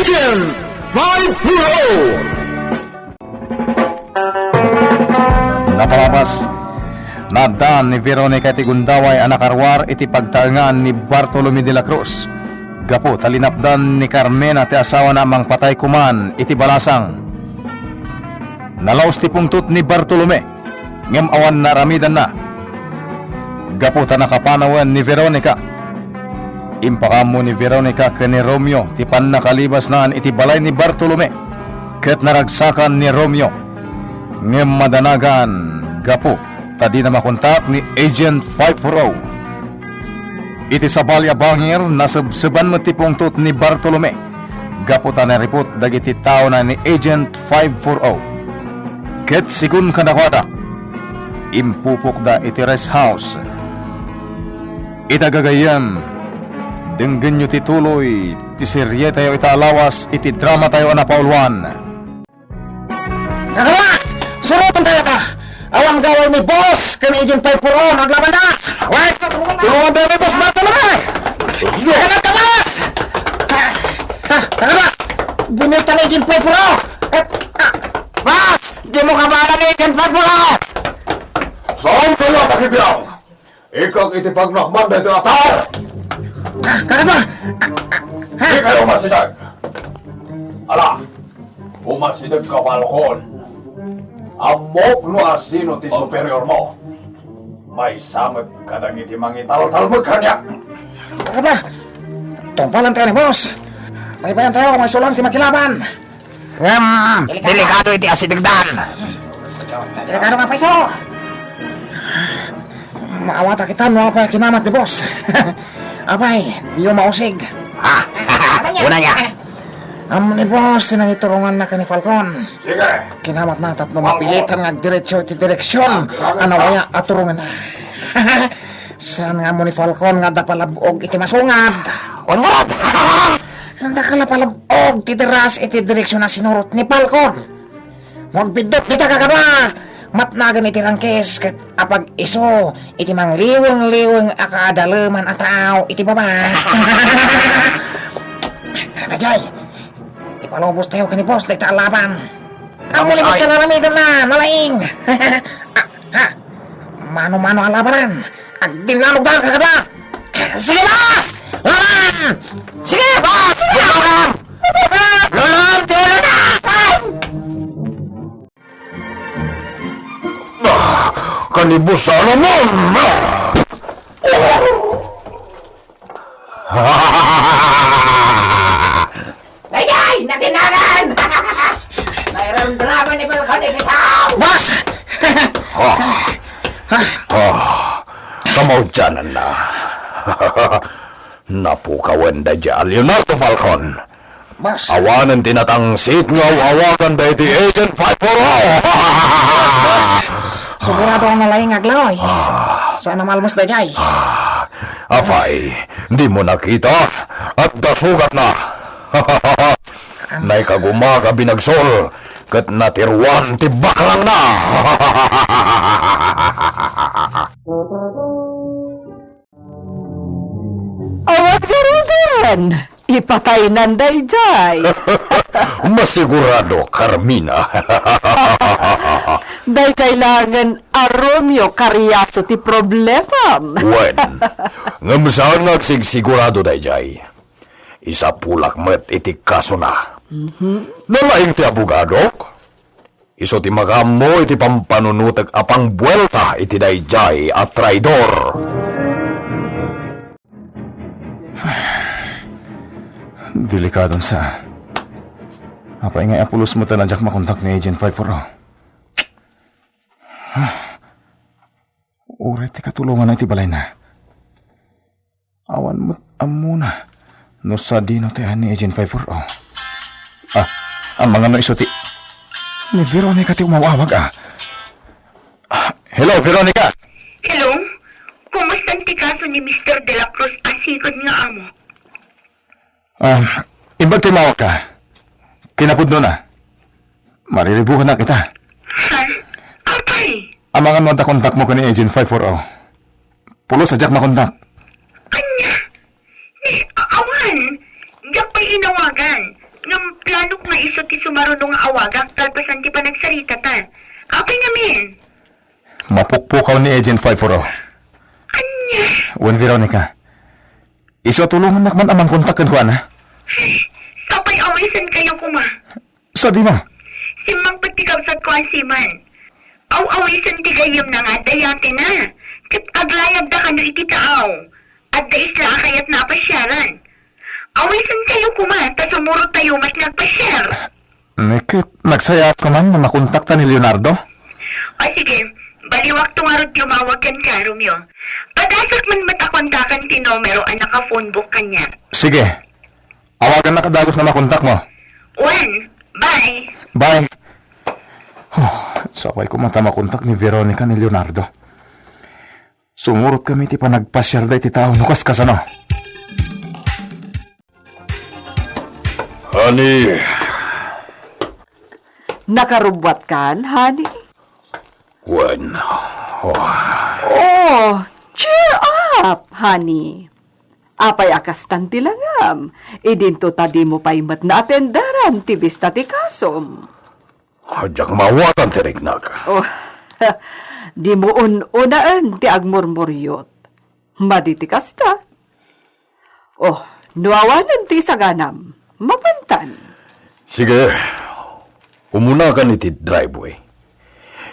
Agent 5 Napalabas Nadan ni Veronica iti gundaway anak arwar iti pagtaengan ni Bartolome de la Cruz. Gapo talinapdan ni Carmen ati asawa na mang patay kuman iti balasang. Nalaos ti pungtot ni Bartolome ngem awan naramidan na. Gapo ta nakapanawan ni Veronica. Impakamo ni Veronica ken ni Romeo ti pan nakalibas naan iti balay ni Bartolome. Ket naragsakan ni Romeo ngem madanagan gapo tadi na makontak ni Agent 540. Iti sabalya bangir nasabsaban mo ti pungtot ni Bartolome. Gaputan na report dagiti tao na ni Agent 540. Ket sigun kanakwada impupok da iti rest house. Itagagayan denggen nyo ti tuloy ti serye tayo itaalawas iti drama tayo anapauluan. Nakala! Surutan tayo ka! Awang gawal ni boss kan Agent 540 naglaban na! Wait! Tulungan tayo ni boss Bartolome! Kagat ka boss! Nakala! Ginita ni Agent 540! Boss! Di mo kabala ni Agent 540! Saan kayo pakibiyaw? Ikaw itipagnakman na ito atar! Kagat ba? Di kayo masidag! Ala! Umasidag ka balkon! Amok no asino ti superior mo. May samot kadang iti mangital-tal magkanya. Kagat ba? Tumpalan tayo ni boss! Taybayan tayo may sulang ti makilaban! Delikado iti asidagdan. Delikado nga paiso! Maawata kita no apa kinamat ni boss. Apay, di yung mausig. Una niya. Ni boss, tinangiturungan na ka ni Falcon. Sige! Kinamat na tapno mapilitan nga diretsyo iti direksyon. Ano kaya aturungan na. Saan nga mo ni Falcon nga dapalabog iti masungad. Unwarad. Handa ka lapalabog ti deras iti direksyon na sinurot ni Falcon. Magbidot kita kakaba. Matnagan iti rangkes ket apag iso iti mangliweng-liweng akadalaman at tao iti baba. Kajay, ipalubos tayo ka ni boss dahil taalaban. Ang muli gusto na lamidan na, nalaing. Mano-mano ang labanan. Agdinanog dahil kakaba. Sige boss! Laban! Sige, boss! Lulungan! Lulungan! Tulo na! Kanibusan naman! Ayay! Natinagan! Mayroon drama ni Falcon ikaw! Boss! Kamaudyanan na. Napukawan da dyan, Leonardo Falcon. Boss! Awanan tinatangsit nga awakan da iti Agent 540! Sigurado ang nalaing aglaw. Sana malmas na jay. Apay, di mo nakita at dasugat na. Nay kagumaga binagsol kat natirwan tibak lang na. Awag garugan! Ipatay nanday jay! Masigurado, Carmina. Day kailangan Romeo karyaso ti problema. Wen, ngamsaan nagsigsigurado dayjay. Isa pulak met iti kaso na. Nalaing ti abogadok. Iso ti magamo iti pampanunutag apang buwelta iti dayjay at traidor. Delikadon sa. Apay nga apulos mo talanjak makontak ni Agent 540. Uri ti katulungan na iti balay na. Awan mo amuna. No sa dino tayo ni Agent 540. Ang mga no iso ti. Ni Veronica ti umawawag Hello, Veronica! Hello? Kumusta ang tikaso ni Mr. De La Cruz asigod nga amo? Imbag timawag ka. Kinapudno na. Mariribuhan na kita. Ha? Apay? Ang mga nota kontak mo ka ni Agent 540. Pulo sa Jack makontak. Kanya? Awan? Diyak pa'y inawagan. ng plano nga iso ti sumarunong awagak kalpasan ti panagsarita ta. Apay namin. Mapukpukaw ni Agent 540. Anya, Wen Veronica. Iso tulungan nakman amang kontakan ko, ana. sapay awisan kayo kuma. Sa di mo. Simang patikabsat ko ang siman. Aw-awisan ti gayam na nga dayate na. Kat aglayag da kano iti taaw. At da isla kayat na pasyaran. Awisan kayo kuma, ta sumurot tayo mas nagpasyar. Nekit, nagsaya ko man na makontakta ni Leonardo. O sige, baliwak tungarot tumawag kan ka, Romeo. Padasak man matakontakan ti numero ang naka-phone book kanya. Sige. Awagan na kadagos na makontak mo. One, bye. Bye. Sabay ko mata makontak ni Veronica ni Leonardo. Sumurot kami ti panagpasyar da iti tao nukas kasano. Honey, Nakarubwat kan, honey? Wen. Oh, cheer up, honey. Apay akas tanti langam. Idinto tadi mo paimat na atendaran ti bista ti kasom. Hadyak mawatan ti rignag. Oh, di mo unaan ti agmurmuryot. Maditi kasta. Oh, nuawanan ti saganam. Mapantan. Sige, umuna ka ni ti driveway.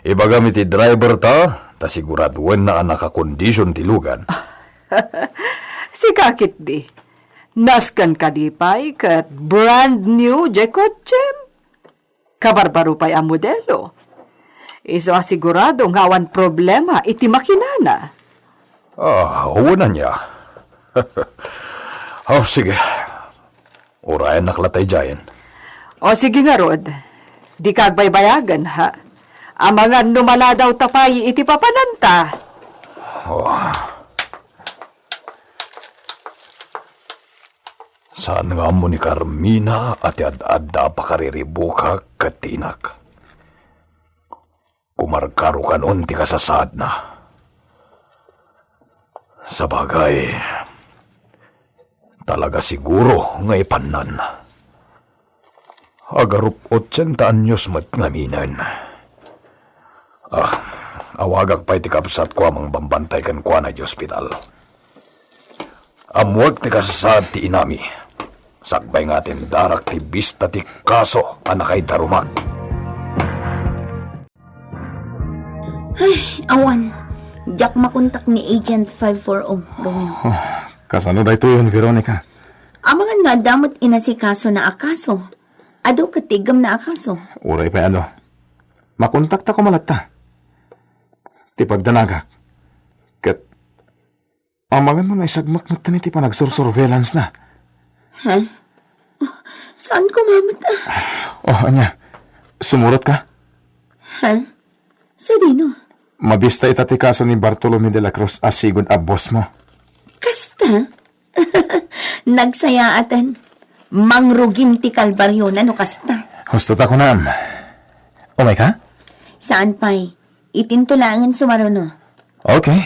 Ibaga mi ti driver ta siguraduan na nakakondisyon ti lugan. Si kakit di. Naskan ka di pa'y kat brand new je kotsem. Kabarbaro pa'y ang modelo. Iso asigurado nga awan problema iti makinana. Huwag niya. Sige. Urayan naklatay dyan. O sige nga, Rod. Di kagbaybayagan, ha? Amangan numala daw tapay iti papananta. Saan nga mo ni Carmina at ad-adda pakariribuka katinak? Kumarkaro kan unti kasasad na. Sa bagay, talaga siguro nga ipanan. Agarup 80 anyos mat ngaminan. Awagak pa'y tikapsat ko amang bambantay kan kwa na di ospital. Amwag ti kasasad ti inami. Sakbay nga tin darak ti bista ti kaso anakay darumak. Awan, jak makontak ni Agent 540, Romeo. Kasano da ito yun, Veronica? Amangan nga damot inasikaso na akaso. Ado katigam na akaso. Uray pa ano. Makontakta ko malata. Ti pagdanagak. Kat, amangan mo na isagmak na taniti pa nagsurveillance na. Ha? Oh, saan ko mamata? Anya, sumurot ka? Ha? Sa dino? Mabista itati kaso ni Bartolome de la Cruz asigod a boss mo. Kasta? Nagsayaatan. Mangrugin ti kalbaryo na no kasta. Hustot ako na. Umay ka? Saan pa'y? Itintulangan sumaruno. Okay.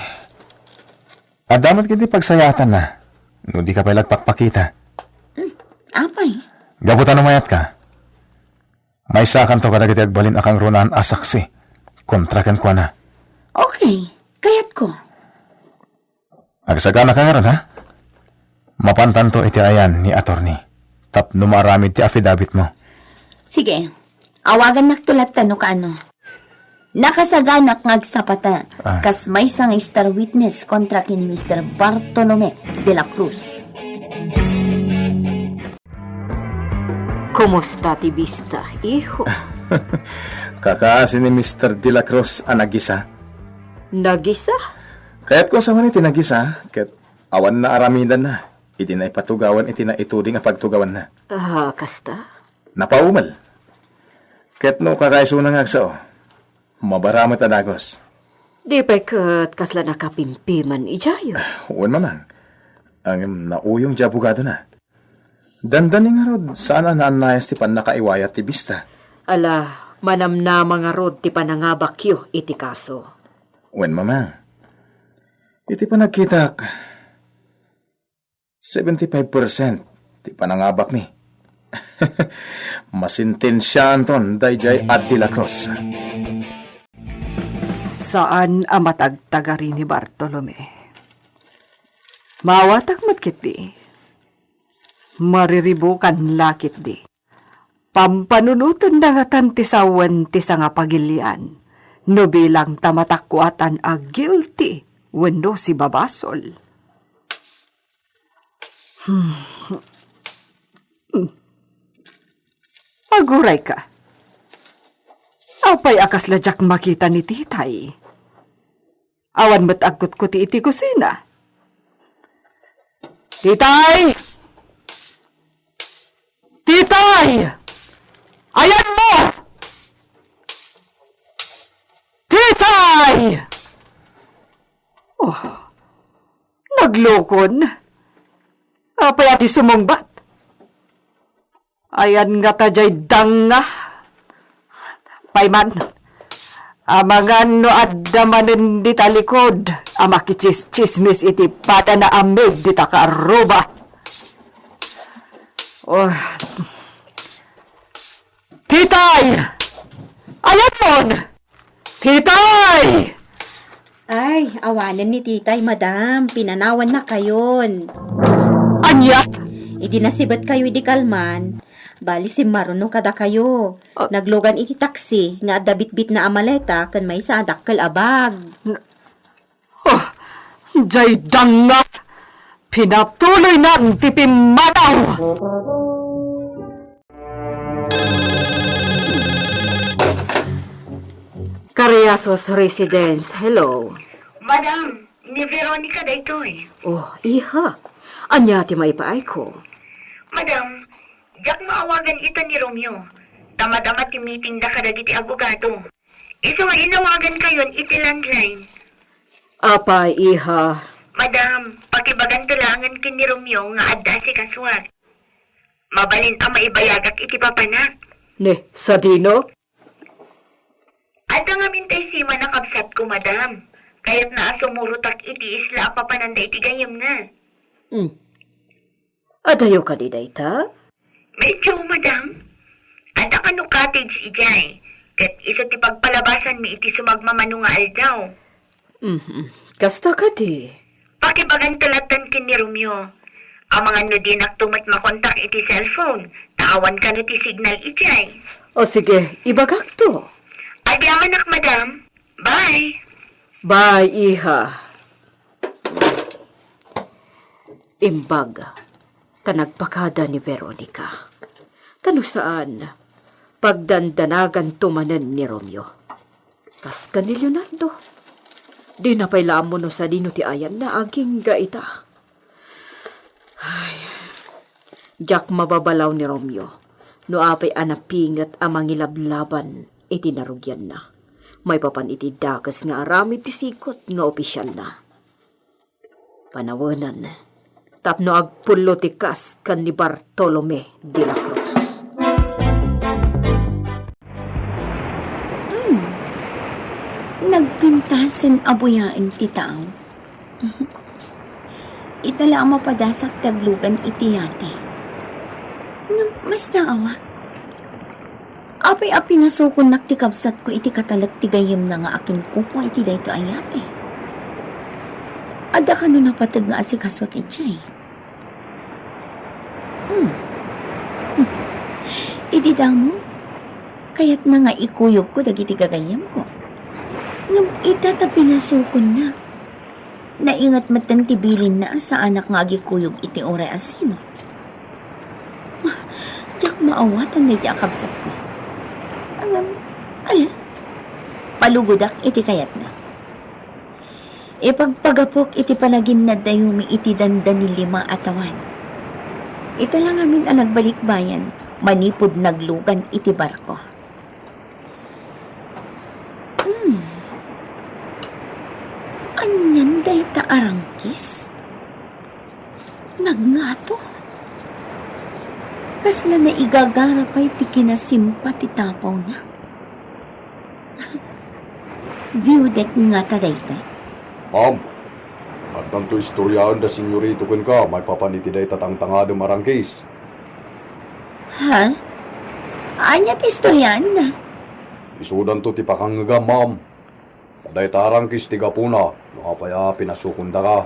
Adamat kiti pagsayatan na. No di ka pa lagpakpakita. Apay? Gabutan na mayat ka. May sakan to kadagiti agbalin akang runan asaksi. Kontrakan ko na. Okay, kayat ko. Agsagana ka nga ron, ha? Mapantan to iti ayan ni attorney. Tap numaramid ti affidavit mo. Sige, awagan naktulatan no kaano. Nakasaganak ngagsapata, kas may sang star witness kontra kini Mr. Bartolome de la Cruz. Kumusta ti bista, iho? Kakaasi ni Mr. De La Cruz ang nagisa. Nagisa? Kaya't ko sa maniti nagisa, ket awan na aramidan na. Iti na ipatugawan, iti na ituding a pagtugawan na. Kasta? Napaumal. Ket no kakaiso na ngagsa o. Mabaramot na dagos. Di pa kat kasla nakapimpiman ijayo. Uwan mamang. Ang nauyong jabugado na. Dandani nga rod, sana naanayas ti pan nakaiwayat ti bista. Ala, manamna mga rod ti panangabakyo iti kaso. Uwan mamang. Iti pa nagkitak. 75% ti panangabak ni. Masintensyahan ton, dayjay at de la Cruz. Saan ang matagtagari ni Bartolome? Mawatag matkit di. Mariribukan lakit di. Pampanunutan na nga tantisawan ti sa nga pagilian. No bilang tamatakuatan a guilty wenno si babasol. Aguray ka. Apay akas lajak makita ni titay. Awan mo't agot ko ti iti kusina. Titay! Titay! Ayan mo! Titay! Oh, naglokon. Apay ati sumungbat. Ayan nga tajay danga. Payman, amangan no addamanin di talikod, amakichis-chismis iti pata na amig di takaruba. Oh. Titay! Ayan mon! Titay! Ay, awanan ni titay, madam. Pinanawan na kayon. Anya? Iti nasibat kayo di kalman. Bali si Maruno kada kayo. Naglogan iti taksi nga dabit-bit na amaleta kan may sa adakkel abag. Oh, jay danga! Pinatuloy na ang tipimanaw! Cariasos Residence, hello. Madam, ni Veronica daytoy. Oh, iha. Anya ti maipaay ko. Madam, jak maawagan ita ni Romeo. Tamad-amat ti meeting da kadag iti abogado. Iso nga inawagan kayon iti landline. Apay, iha. Madam, pakibagan tulangan kin ni Romeo nga adda si kaswat. Mabalin ang maibayagak iti papanak. Ne, sa dino? Adda nga mintay sima nakabsat ko, madam. Kaya't naasumurutak iti isla papananda iti gayam na. Adayo ka di dayta? Medyo, madam. Adda ka no cottage ijay. Kat isa ti pagpalabasan mi iti sumagmamano nga aldaw. Kasta ka di. Pakibagan talatan kin ni Romeo. Ang mga no di naktumat makontak iti cellphone. Taawan ka no ti signal ijay. O sige, ibagak to. Agyamanak, madam. Bye. Bye, iha. Imbag, kanagpakada ni Veronica. Kano saan, pagdandanagan tumanan ni Romeo. Kas ka ni Leonardo. Di na pailaan mo no sa dino ti ayan na aging gaita. Ay, Jack mababalaw ni Romeo. No apay anapingat amang ilablaban, iti narugyan na. May papan iti dakas nga aramid ti sikot nga opisyal na. Panawanan, tapno agpulo ti kas kan ni Bartolome de la Cruz. Nagpintasin abuyain ti tao. Itala ang mapadasak taglugan iti yate. Nga mas naawak. Apay-api na sukon naktikabsat ko iti katalag ti gayem na nga akin kupo iti dayto ayate. Ada ka nun napatag nga asikaswak itchay. Idi mo, kayat na nga ikuyog ko dagiti gagayem ko. Ngam itatapi na sukon na. Naingat matan tibilin na sa anak nga agikuyog iti oray asino. Diyak maawatan na di akabsat ko. Palugudak iti kayat na. Ipagpagapok iti palagin na dayumi iti dandan ni 5 atawan. Ita lang amin ang nagbalik bayan, manipod naglugan iti barko. Anyan day ta arangkis? Nagngato? Kasla na igagara pa'y ti kinasimpati tapaw na. View deck nga taday ka. Ma'am, at nanto istoryaan da senyorito kun ka, may papanitiday tatangtangado marangkis. Ha? Anya ti istoryan? Isudan to ti pakangaga, ma'am. Paday tarang kis ti gapuna, nakapaya pinasukunda ka.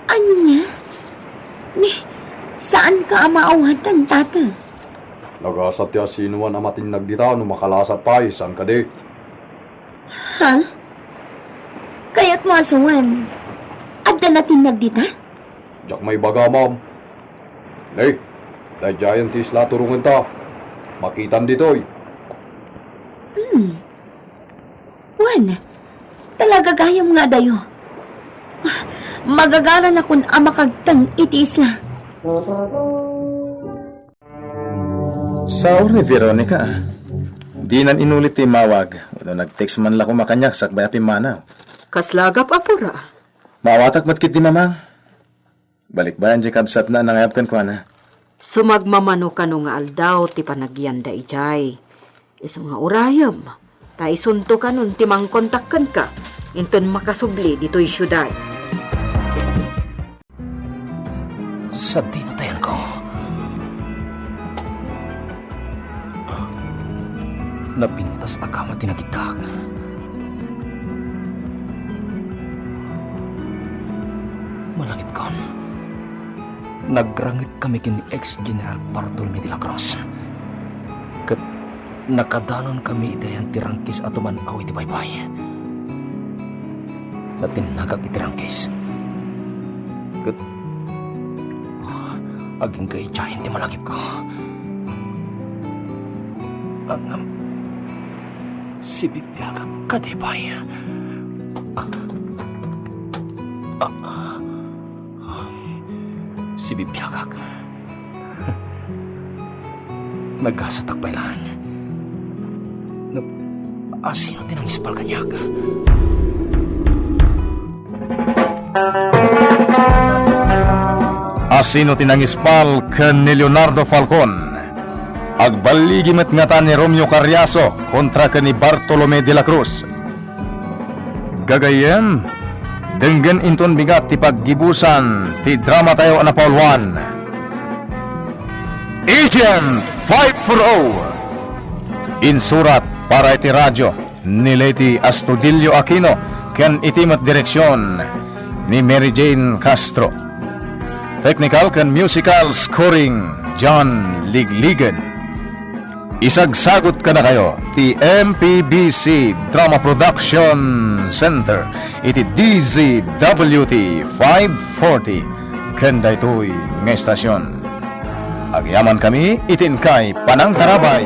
Anya? Ni, saan ka maawatan, tata? Nagasat ti asinuan amatin nagdita no makalasat pa, san ka di? Ha? Kaya't mo asawan, adda natin nagdita? Diyak may baga, ma'am. Nay, dahil ti isla turungan ta. Makitan ditoy. Juan, talaga gayam nga dayo. Magagalan akong amakagtang iti isla. Sa ori, Veronica, di nan inulit ti mawag. Uno nag-text man la ko makanyak sakbay api manaw. Kaslagap apura. Mawatak matkit di mamang. Balik ba yan di kabsat na nangayap ko na? Sumagmamano ka no nga aldaw ti panagyanda ijay. Iso nga urayam. Ta isunto ka nun ti mangkontakkan ka. Inton makasubli dito'y syudad. Sa tinatayan ko. Napintas agama tinagitag. Malangit kon. Nagrangit kami kini ex-General Bartolome de la Cruz. Kat nakadanon kami itayan tirangkis atuman awi ti baybay. Natinagag itirangkis. Kat aging kay Jayan ti malagip ko. Ang si Bibiaga kadibay. Si Bibiaga nagkasatakbay lang. Sino tinangispal kanyak? Asino tinangispal ken ni Leonardo Falcon. Agbaligimit nga ta ni Romeo Carriazo kontra ken ni Bartolome de la Cruz. Gagayem, denggen inton bigat ti paggibusan ti drama tayo na Paul 1. Agent 540. Insurat para iti radyo ni Lady Astudillo Aquino ken itimat direksyon ni Mary Jane Castro. Technical ken musical scoring John Ligligan. Isagsagot ka na kayo ti MPBC Drama Production Center iti DZWT 540 ken daytoy nga estasyon. Agyaman kami itin kay Panang Tarabay